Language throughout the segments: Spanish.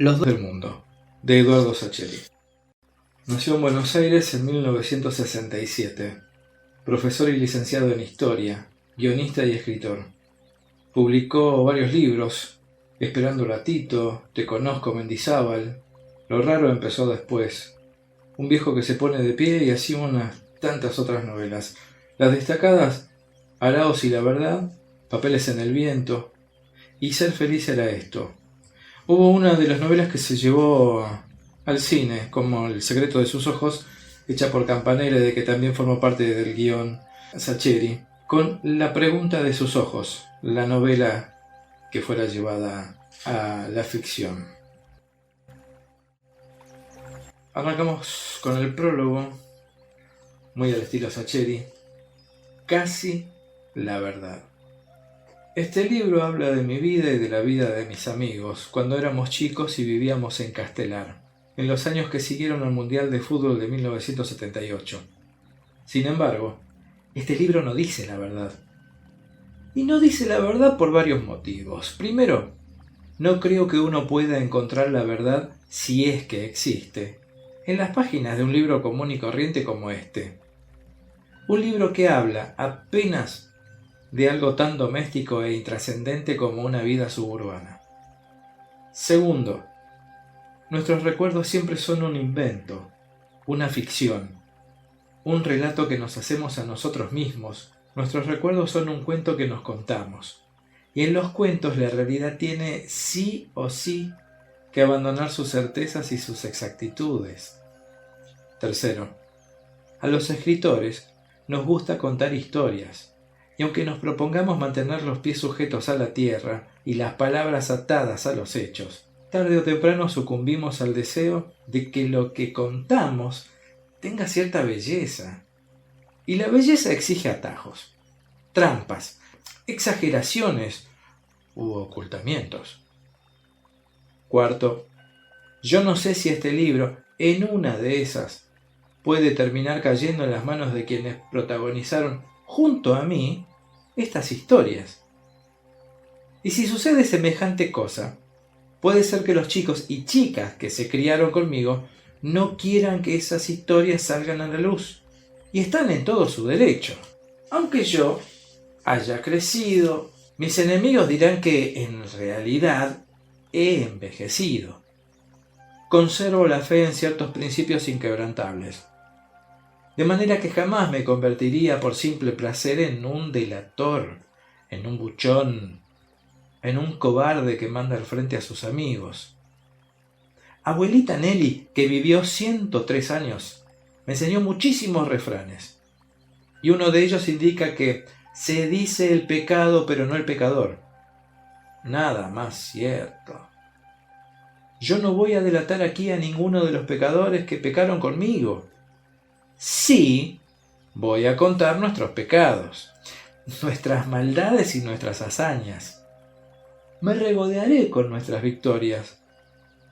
Los dos del mundo, de Eduardo Sacheri. Nació en Buenos Aires en 1967. Profesor y licenciado en Historia, guionista y escritor. Publicó varios libros: Esperándolo a Tito, Te conozco, Mendizábal. Lo raro empezó después. Un viejo que se pone de pie y así unas tantas otras novelas. Las destacadas: Araos y la verdad, Papeles en el viento y Ser feliz era esto. Hubo una de las novelas que se llevó al cine, como El secreto de sus ojos, hecha por Campanella, de que también formó parte del guión Sacheri, con La pregunta de sus ojos, la novela que fuera llevada a la ficción. Arrancamos con el prólogo, muy al estilo Sacheri, Casi la verdad. Este libro habla de mi vida y de la vida de mis amigos, cuando éramos chicos y vivíamos en Castelar, en los años que siguieron al Mundial de Fútbol de 1978. Sin embargo, este libro no dice la verdad. Y no dice la verdad por varios motivos. Primero, no creo que uno pueda encontrar la verdad, si es que existe, en las páginas de un libro común y corriente como este. Un libro que habla apenas de algo tan doméstico e intrascendente como una vida suburbana. Segundo, nuestros recuerdos siempre son un invento, una ficción, un relato que nos hacemos a nosotros mismos. Nuestros recuerdos son un cuento que nos contamos. Y en los cuentos la realidad tiene sí o sí que abandonar sus certezas y sus exactitudes. Tercero, a los escritores nos gusta contar historias. Y aunque nos propongamos mantener los pies sujetos a la tierra y las palabras atadas a los hechos, tarde o temprano sucumbimos al deseo de que lo que contamos tenga cierta belleza. Y la belleza exige atajos, trampas, exageraciones u ocultamientos. Cuarto, yo no sé si este libro, en una de esas, puede terminar cayendo en las manos de quienes protagonizaron junto a mí estas historias. Y si sucede semejante cosa, puede ser que los chicos y chicas que se criaron conmigo no quieran que esas historias salgan a la luz. Y están en todo su derecho. Aunque yo haya crecido, mis enemigos dirán que en realidad he envejecido. Conservo la fe en ciertos principios inquebrantables. De manera que jamás me convertiría por simple placer en un delator, en un buchón, en un cobarde que manda al frente a sus amigos. Abuelita Nelly, que vivió 103 años, me enseñó muchísimos refranes. Y uno de ellos indica que se dice el pecado pero no el pecador. Nada más cierto. Yo no voy a delatar aquí a ninguno de los pecadores que pecaron conmigo. Sí, voy a contar nuestros pecados, nuestras maldades y nuestras hazañas. Me regodearé con nuestras victorias.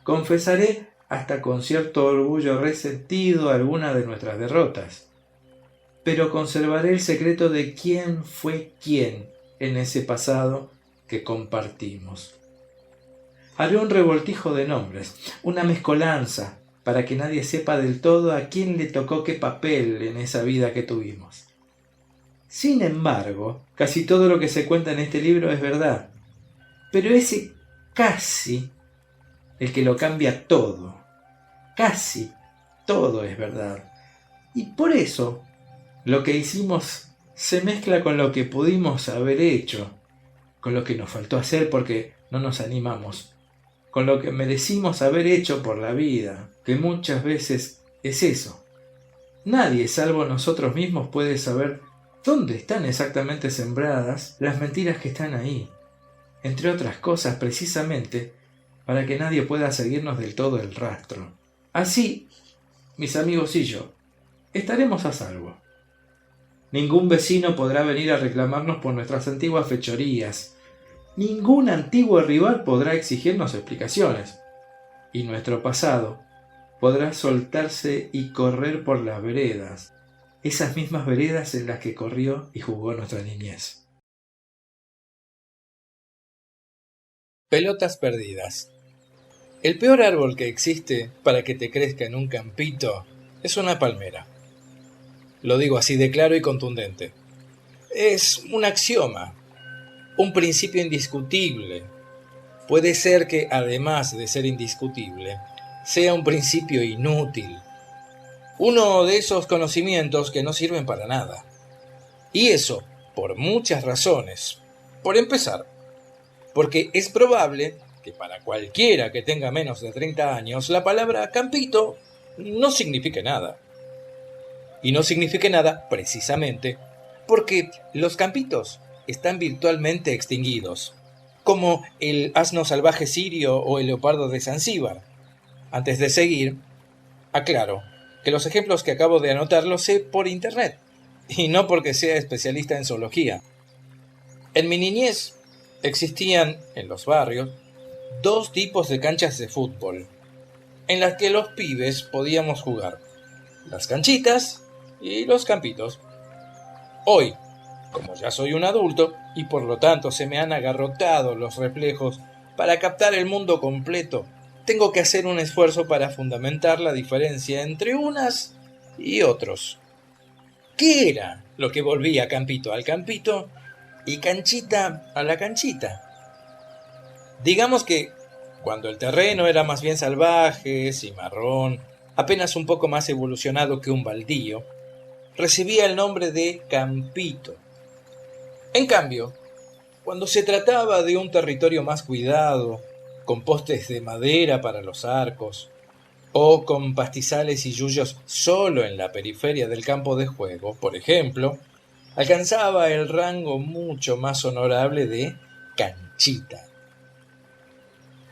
Confesaré hasta con cierto orgullo resentido alguna de nuestras derrotas. Pero conservaré el secreto de quién fue quién en ese pasado que compartimos. Haré un revoltijo de nombres, una mezcolanza, para que nadie sepa del todo a quién le tocó qué papel en esa vida que tuvimos. Sin embargo, casi todo lo que se cuenta en este libro es verdad, pero ese casi, el que lo cambia todo, casi todo es verdad. Y por eso, lo que hicimos se mezcla con lo que pudimos haber hecho, con lo que nos faltó hacer porque no nos animamos, con lo que merecimos haber hecho por la vida, que muchas veces es eso. Nadie, salvo nosotros mismos, puede saber dónde están exactamente sembradas las mentiras que están ahí, entre otras cosas precisamente para que nadie pueda seguirnos del todo el rastro. Así, mis amigos y yo, estaremos a salvo. Ningún vecino podrá venir a reclamarnos por nuestras antiguas fechorías. Ningún antiguo rival podrá exigirnos explicaciones. Y nuestro pasado podrá soltarse y correr por las veredas, esas mismas veredas en las que corrió y jugó nuestra niñez. Pelotas perdidas. El peor árbol que existe para que te crezca en un campito es una palmera. Lo digo así de claro y contundente. Es un axioma, un principio indiscutible. Puede ser que, además de ser indiscutible, sea un principio inútil. Uno de esos conocimientos que no sirven para nada. Y eso, por muchas razones. Por empezar, porque es probable que para cualquiera que tenga menos de 30 años, la palabra campito no signifique nada. Y no signifique nada precisamente porque los campitos están virtualmente extinguidos, como el asno salvaje sirio o el leopardo de Zanzíbar. Antes de seguir, aclaro que los ejemplos que acabo de anotar los sé por internet, y no porque sea especialista en zoología. En mi niñez existían en los barrios dos tipos de canchas de fútbol, en las que los pibes podíamos jugar: las canchitas y los campitos. Hoy, como ya soy un adulto y por lo tanto se me han agarrotado los reflejos para captar el mundo completo, tengo que hacer un esfuerzo para fundamentar la diferencia entre unas y otros. ¿Qué era lo que volvía campito al campito y canchita a la canchita? Digamos que cuando el terreno era más bien salvaje, cimarrón, apenas un poco más evolucionado que un baldío, recibía el nombre de campito. En cambio, cuando se trataba de un territorio más cuidado, con postes de madera para los arcos, o con pastizales y yuyos solo en la periferia del campo de juego, por ejemplo, alcanzaba el rango mucho más honorable de canchita.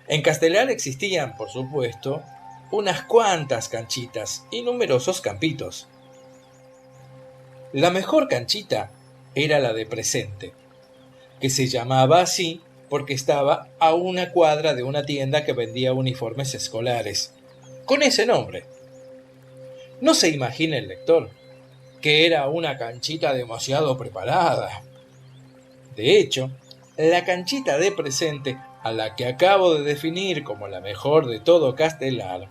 En Castelar existían, por supuesto, unas cuantas canchitas y numerosos campitos. La mejor canchita era la de Presente, que se llamaba así porque estaba a una cuadra de una tienda que vendía uniformes escolares, con ese nombre. No se imagina el lector que era una canchita demasiado preparada. De hecho, la canchita de Presente, a la que acabo de definir como la mejor de todo Castelar,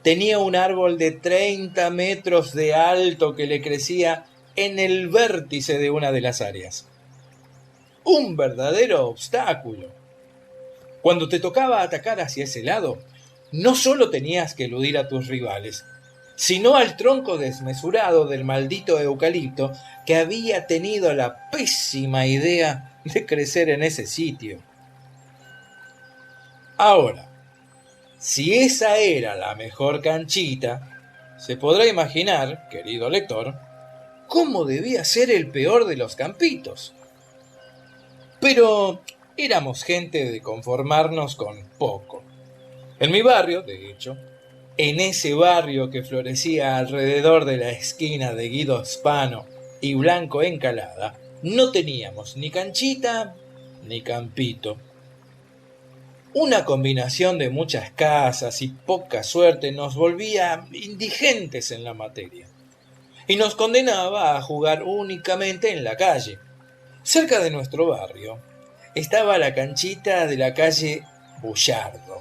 tenía un árbol de 30 metros de alto que le crecía en el vértice de una de las áreas. Un verdadero obstáculo. Cuando te tocaba atacar hacia ese lado, no solo tenías que eludir a tus rivales, sino al tronco desmesurado del maldito eucalipto que había tenido la pésima idea de crecer en ese sitio. Ahora, si esa era la mejor canchita, se podrá imaginar, querido lector, cómo debía ser el peor de los campitos. Pero éramos gente de conformarnos con poco. En mi barrio, de hecho, en ese barrio que florecía alrededor de la esquina de Guido Hispano y Blanco Encalada, no teníamos ni canchita ni campito. Una combinación de muchas casas y poca suerte nos volvía indigentes en la materia y nos condenaba a jugar únicamente en la calle. Cerca de nuestro barrio estaba la canchita de la calle Bullardo.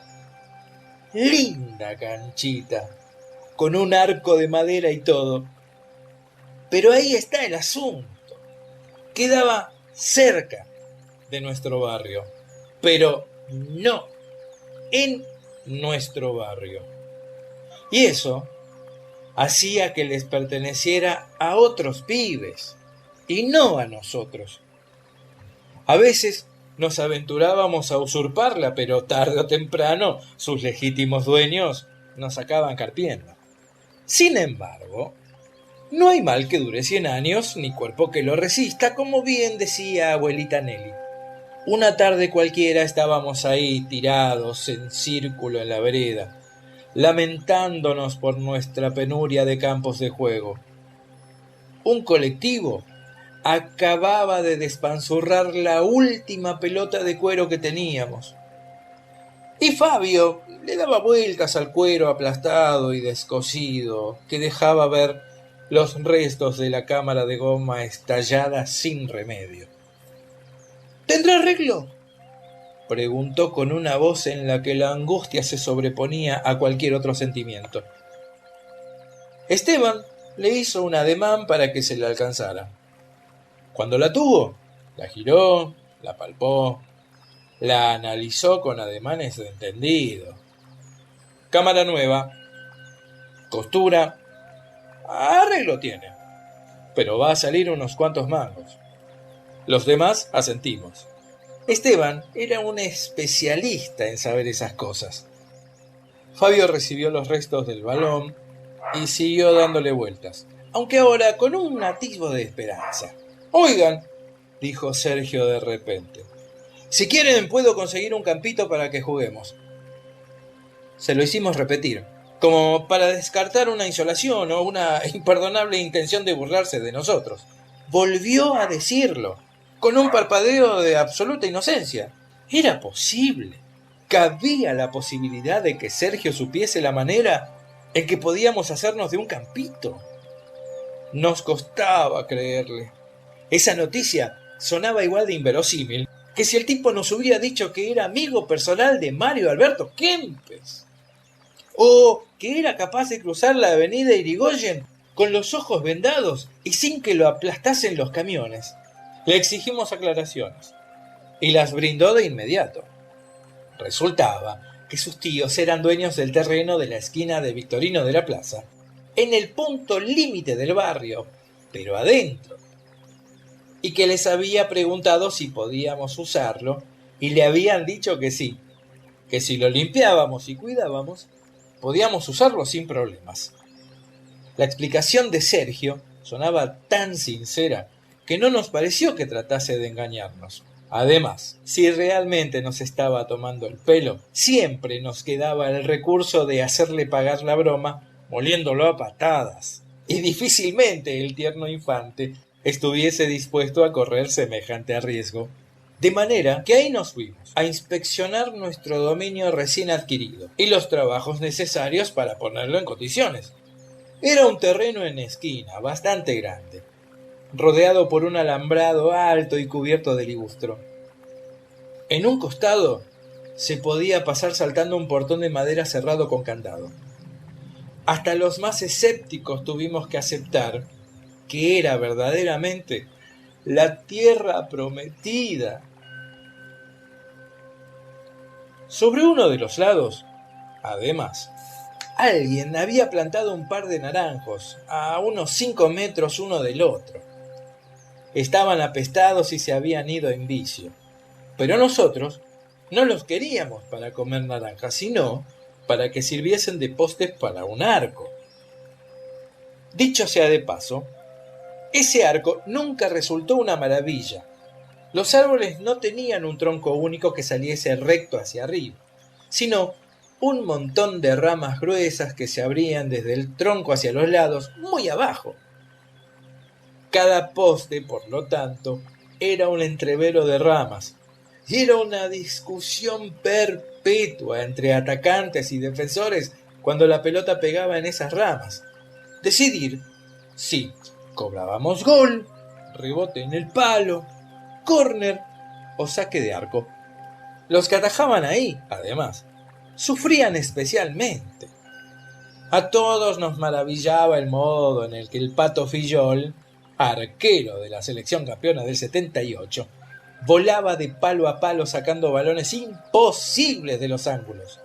Linda canchita, con un arco de madera y todo. Pero ahí está el asunto. Quedaba cerca de nuestro barrio, pero no en nuestro barrio. Y eso hacía que les perteneciera a otros pibes y no a nosotros. A veces nos aventurábamos a usurparla, pero tarde o temprano sus legítimos dueños nos acaban carpiendo. Sin embargo, no hay mal que dure 100 años, ni cuerpo que lo resista, como bien decía abuelita Nelly. Una tarde cualquiera estábamos ahí tirados en círculo en la vereda, lamentándonos por nuestra penuria de campos de juego. Un colectivo acababa de despanzurrar la última pelota de cuero que teníamos. Y Fabio le daba vueltas al cuero aplastado y descosido que dejaba ver los restos de la cámara de goma estallada sin remedio. ¿Tendrá arreglo?, preguntó con una voz en la que la angustia se sobreponía a cualquier otro sentimiento. Esteban le hizo un ademán para que se le alcanzara. Cuando la tuvo, la giró, la palpó, la analizó con ademanes de entendido. Cámara nueva, costura, arreglo tiene, pero va a salir unos cuantos mangos. Los demás asentimos. Esteban era un especialista en saber esas cosas. Fabio recibió los restos del balón y siguió dándole vueltas, aunque ahora con un atisbo de esperanza. «Oigan», dijo Sergio de repente, «si quieren puedo conseguir un campito para que juguemos». Se lo hicimos repetir, como para descartar una insolación o una imperdonable intención de burlarse de nosotros. Volvió a decirlo, con un parpadeo de absoluta inocencia. Era posible. Cabía la posibilidad de que Sergio supiese la manera en que podíamos hacernos de un campito. Nos costaba creerle. Esa noticia sonaba igual de inverosímil que si el tipo nos hubiera dicho que era amigo personal de Mario Alberto Kempes, o que era capaz de cruzar la avenida Irigoyen con los ojos vendados y sin que lo aplastasen los camiones. Le exigimos aclaraciones y las brindó de inmediato. Resultaba que sus tíos eran dueños del terreno de la esquina de Victorino de la Plaza, en el punto límite del barrio, pero adentro, y que les había preguntado si podíamos usarlo y le habían dicho que sí, que si lo limpiábamos y cuidábamos, podíamos usarlo sin problemas. La explicación de Sergio sonaba tan sincera que no nos pareció que tratase de engañarnos. Además, si realmente nos estaba tomando el pelo, siempre nos quedaba el recurso de hacerle pagar la broma moliéndolo a patadas. Y difícilmente el tierno infante estuviese dispuesto a correr semejante riesgo. De manera que ahí nos fuimos a inspeccionar nuestro dominio recién adquirido y los trabajos necesarios para ponerlo en condiciones. Era un terreno en esquina, bastante grande, rodeado por un alambrado alto y cubierto de ligustro. En un costado se podía pasar saltando un portón de madera cerrado con candado. Hasta los más escépticos tuvimos que aceptar que era verdaderamente la tierra prometida. Sobre uno de los lados, además, alguien había plantado un par de naranjos a unos 5 metros uno del otro. Estaban apestados y se habían ido en vicio. Pero nosotros no los queríamos para comer naranjas, sino para que sirviesen de postes para un arco. Dicho sea de paso, ese arco nunca resultó una maravilla. Los árboles no tenían un tronco único que saliese recto hacia arriba, sino un montón de ramas gruesas que se abrían desde el tronco hacia los lados, muy abajo. Cada poste, por lo tanto, era un entrevero de ramas, y era una discusión perpetua entre atacantes y defensores cuando la pelota pegaba en esas ramas. Decidir si cobrábamos gol, rebote en el palo, córner o saque de arco. Los que atajaban ahí, además, sufrían especialmente. A todos nos maravillaba el modo en el que el Pato Fillol, arquero de la selección campeona del 78, volaba de palo a palo sacando balones imposibles de los ángulos.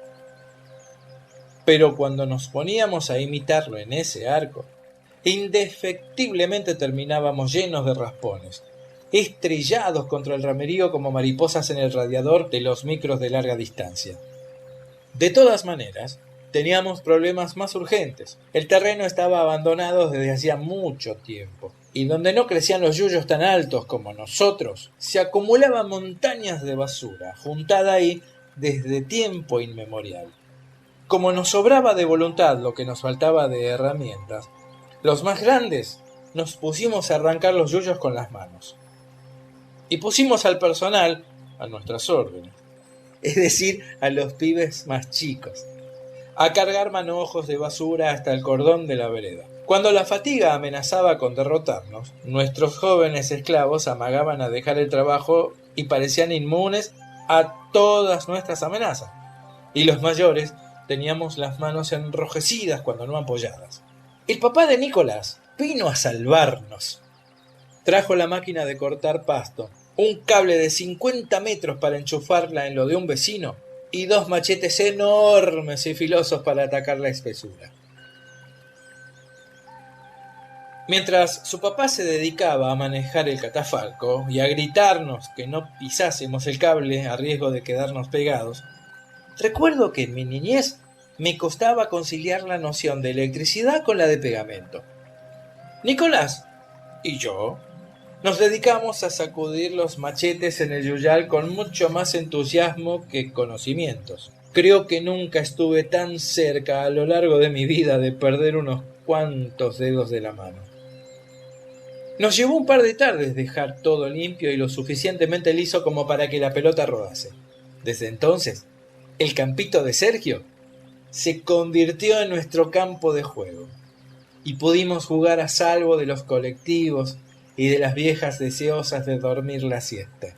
Pero cuando nos poníamos a imitarlo en ese arco, indefectiblemente terminábamos llenos de raspones, estrellados contra el ramerío como mariposas en el radiador de los micros de larga distancia. De todas maneras, teníamos problemas más urgentes. El terreno estaba abandonado desde hacía mucho tiempo, y donde no crecían los yuyos tan altos como nosotros, se acumulaban montañas de basura, juntada ahí desde tiempo inmemorial. Como nos sobraba de voluntad lo que nos faltaba de herramientas, los más grandes nos pusimos a arrancar los yuyos con las manos. Y pusimos al personal a nuestras órdenes, es decir, a los pibes más chicos, a cargar manojos de basura hasta el cordón de la vereda. Cuando la fatiga amenazaba con derrotarnos, nuestros jóvenes esclavos amagaban a dejar el trabajo y parecían inmunes a todas nuestras amenazas, y los mayores teníamos las manos enrojecidas cuando no apoyadas. El papá de Nicolás vino a salvarnos. Trajo la máquina de cortar pasto, un cable de 50 metros para enchufarla en lo de un vecino y 2 machetes enormes y filosos para atacar la espesura. Mientras su papá se dedicaba a manejar el catafalco y a gritarnos que no pisásemos el cable a riesgo de quedarnos pegados, recuerdo que en mi niñez me costaba conciliar la noción de electricidad con la de pegamento. Nicolás y yo nos dedicamos a sacudir los machetes en el yuyal con mucho más entusiasmo que conocimientos. Creo que nunca estuve tan cerca a lo largo de mi vida de perder unos cuantos dedos de la mano. Nos llevó un par de tardes dejar todo limpio y lo suficientemente liso como para que la pelota rodase. Desde entonces, el campito de Sergio se convirtió en nuestro campo de juego y pudimos jugar a salvo de los colectivos y de las viejas deseosas de dormir la siesta.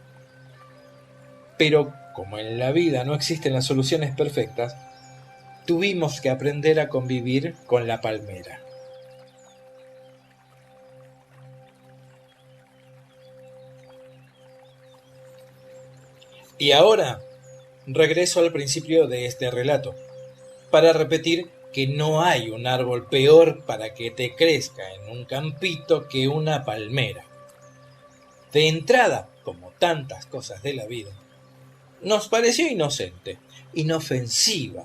Pero como en la vida no existen las soluciones perfectas, tuvimos que aprender a convivir con la palmera. Y ahora regreso al principio de este relato, para repetir que no hay un árbol peor para que te crezca en un campito que una palmera. De entrada, como tantas cosas de la vida, nos pareció inocente, inofensiva.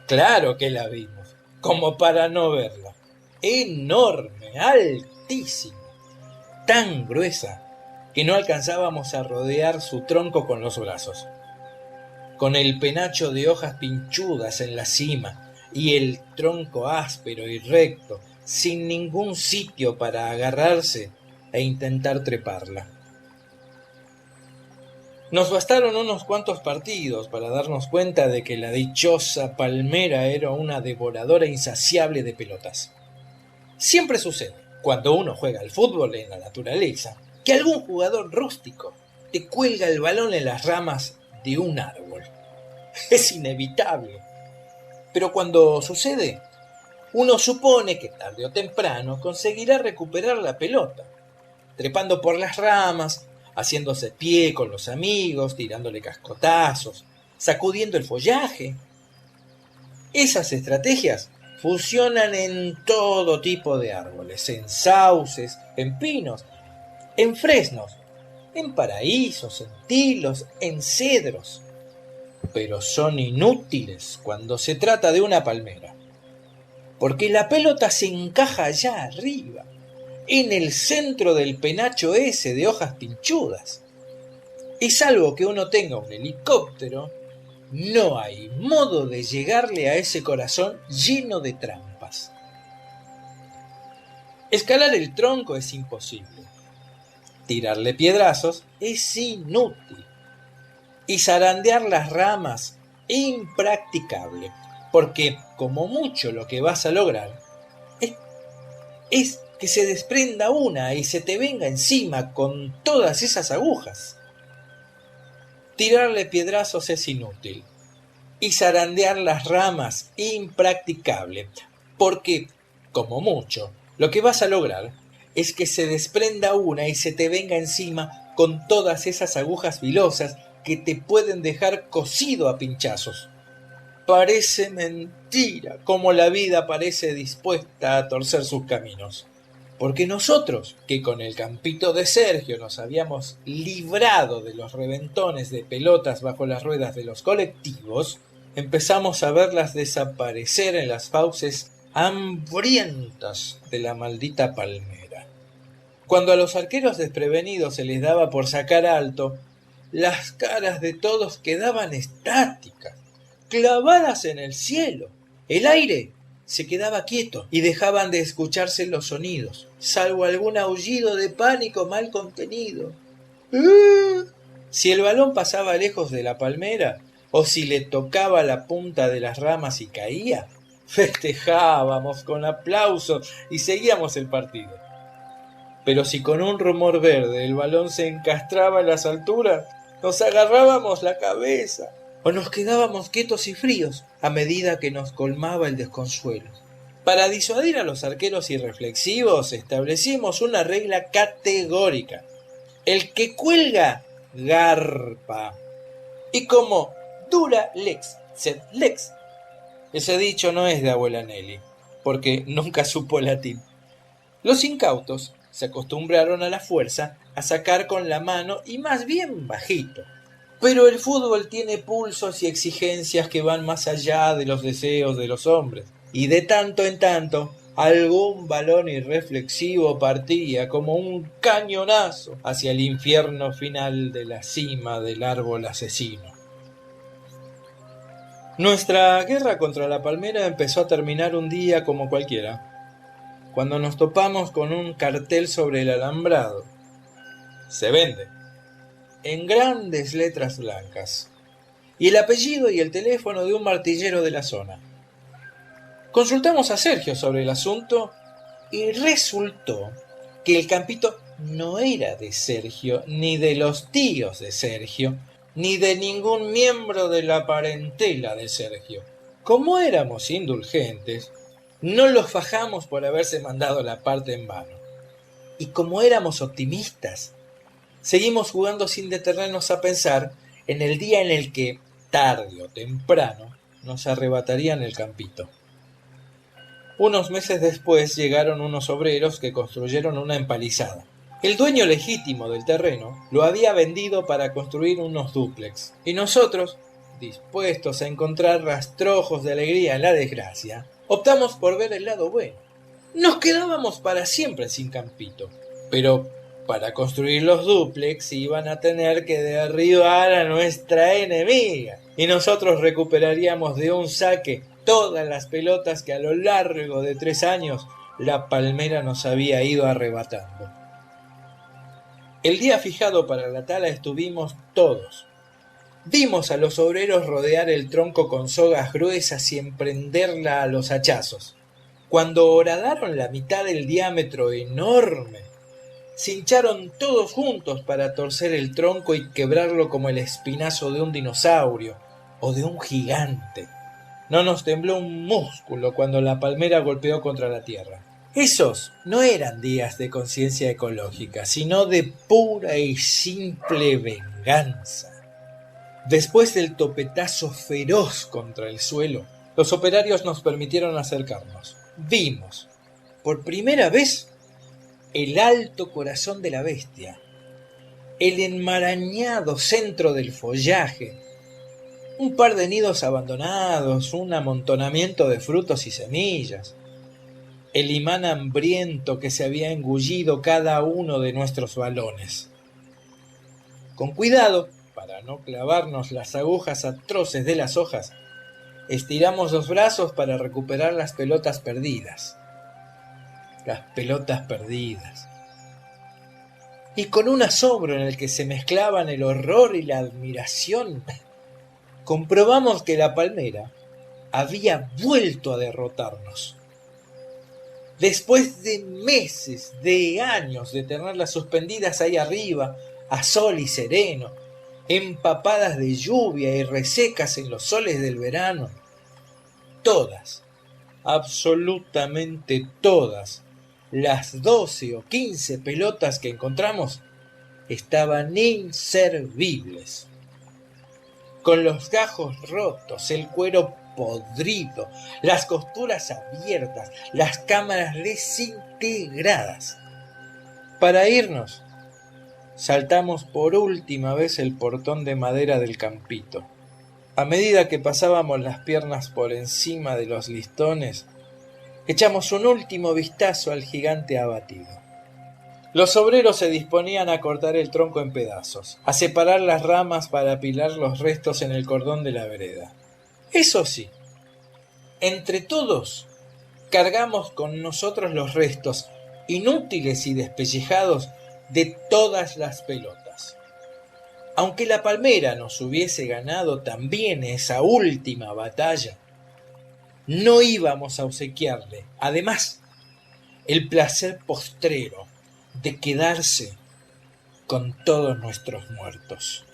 Claro que la vimos, como para no verla. Enorme, altísima, tan gruesa que no alcanzábamos a rodear su tronco con los brazos. Con el penacho de hojas pinchudas en la cima y el tronco áspero y recto, sin ningún sitio para agarrarse e intentar treparla. Nos bastaron unos cuantos partidos para darnos cuenta de que la dichosa palmera era una devoradora insaciable de pelotas. Siempre sucede, cuando uno juega al fútbol en la naturaleza, que algún jugador rústico te cuelga el balón en las ramas de un árbol. Es inevitable. Pero cuando sucede, uno supone que tarde o temprano conseguirá recuperar la pelota, trepando por las ramas, haciéndose pie con los amigos, tirándole cascotazos, sacudiendo el follaje. Esas estrategias funcionan en todo tipo de árboles, en sauces, en pinos, en fresnos, en paraísos, en tilos, en cedros. Pero son inútiles cuando se trata de una palmera, porque la pelota se encaja allá arriba, en el centro del penacho ese de hojas pinchudas. Y salvo que uno tenga un helicóptero, no hay modo de llegarle a ese corazón lleno de trampas. Escalar el tronco es imposible. Tirarle piedrazos es inútil. Y zarandear las ramas, impracticable, porque como mucho lo que vas a lograr es que se desprenda una y se te venga encima con todas esas agujas. Tirarle piedrazos es inútil y zarandear las ramas, impracticable, porque como mucho lo que vas a lograr es que se desprenda una y se te venga encima con todas esas agujas filosas que te pueden dejar cosido a pinchazos. Parece mentira cómo la vida parece dispuesta a torcer sus caminos. Porque nosotros, que con el campito de Sergio nos habíamos librado de los reventones de pelotas bajo las ruedas de los colectivos, empezamos a verlas desaparecer en las fauces hambrientas de la maldita palmera. Cuando a los arqueros desprevenidos se les daba por sacar alto, las caras de todos quedaban estáticas, clavadas en el cielo. El aire se quedaba quieto y dejaban de escucharse los sonidos, salvo algún aullido de pánico mal contenido. Si el balón pasaba lejos de la palmera, o si le tocaba la punta de las ramas y caía, festejábamos con aplausos y seguíamos el partido. Pero si con un rumor verde el balón se encastraba en las alturas, Nos agarrábamos la cabeza o nos quedábamos quietos y fríos a medida que nos colmaba el desconsuelo. Para disuadir a los arqueros irreflexivos establecimos una regla categórica: el que cuelga, garpa. Y como dura lex, sed lex. Ese dicho no es de abuela Nelly, porque nunca supo latín. Los incautos se acostumbraron a la fuerza a sacar con la mano y más bien bajito. Pero el fútbol tiene pulsos y exigencias que van más allá de los deseos de los hombres. Y de tanto en tanto, algún balón irreflexivo partía como un cañonazo hacia el infierno final de la cima del árbol asesino. Nuestra guerra contra la palmera empezó a terminar un día como cualquiera, cuando nos topamos con un cartel sobre el alambrado. Se vende, en grandes letras blancas, y el apellido y el teléfono de un martillero de la zona. Consultamos a Sergio sobre el asunto y resultó que el campito no era de Sergio, ni de los tíos de Sergio, ni de ningún miembro de la parentela de Sergio. Como éramos indulgentes, no los fajamos por haberse mandado la parte en vano. Y como éramos optimistas, seguimos jugando sin detenernos a pensar en el día en el que, tarde o temprano, nos arrebatarían el campito. Unos meses después llegaron unos obreros que construyeron una empalizada. El dueño legítimo del terreno lo había vendido para construir unos dúplex, y nosotros, dispuestos a encontrar rastrojos de alegría en la desgracia, optamos por ver el lado bueno. Nos quedábamos para siempre sin campito, pero para construir los dúplex iban a tener que derribar a nuestra enemiga, y nosotros recuperaríamos de un saque todas las pelotas que a lo largo de 3 años la palmera nos había ido arrebatando. El día fijado para la tala estuvimos todos. Vimos a los obreros rodear el tronco con sogas gruesas y emprenderla a los hachazos. Cuando horadaron la mitad del diámetro enorme, se hincharon todos juntos para torcer el tronco y quebrarlo como el espinazo de un dinosaurio o de un gigante. No nos tembló un músculo cuando la palmera golpeó contra la tierra. Esos no eran días de conciencia ecológica, sino de pura y simple venganza. Después del topetazo feroz contra el suelo, los operarios nos permitieron acercarnos. Vimos, por primera vez, el alto corazón de la bestia, el enmarañado centro del follaje, un par de nidos abandonados, un amontonamiento de frutos y semillas, el imán hambriento que se había engullido cada uno de nuestros balones. Con cuidado, para no clavarnos las agujas atroces de las hojas, estiramos los brazos para recuperar las pelotas perdidas. Las pelotas perdidas. Y con un asombro en el que se mezclaban el horror y la admiración, comprobamos que la palmera había vuelto a derrotarnos. Después de meses, de años de tenerlas suspendidas ahí arriba, a sol y sereno, empapadas de lluvia y resecas en los soles del verano, todas, absolutamente todas, las 12 o 15 pelotas que encontramos estaban inservibles. Con los gajos rotos, el cuero podrido, las costuras abiertas, las cámaras desintegradas. Para irnos, saltamos por última vez el portón de madera del campito. A medida que pasábamos las piernas por encima de los listones, echamos un último vistazo al gigante abatido. Los obreros se disponían a cortar el tronco en pedazos, a separar las ramas para apilar los restos en el cordón de la vereda. Eso sí, entre todos cargamos con nosotros los restos, inútiles y despellejados, de todas las pelotas. Aunque la palmera nos hubiese ganado también esa última batalla, no íbamos a obsequiarle, además, el placer postrero de quedarse con todos nuestros muertos.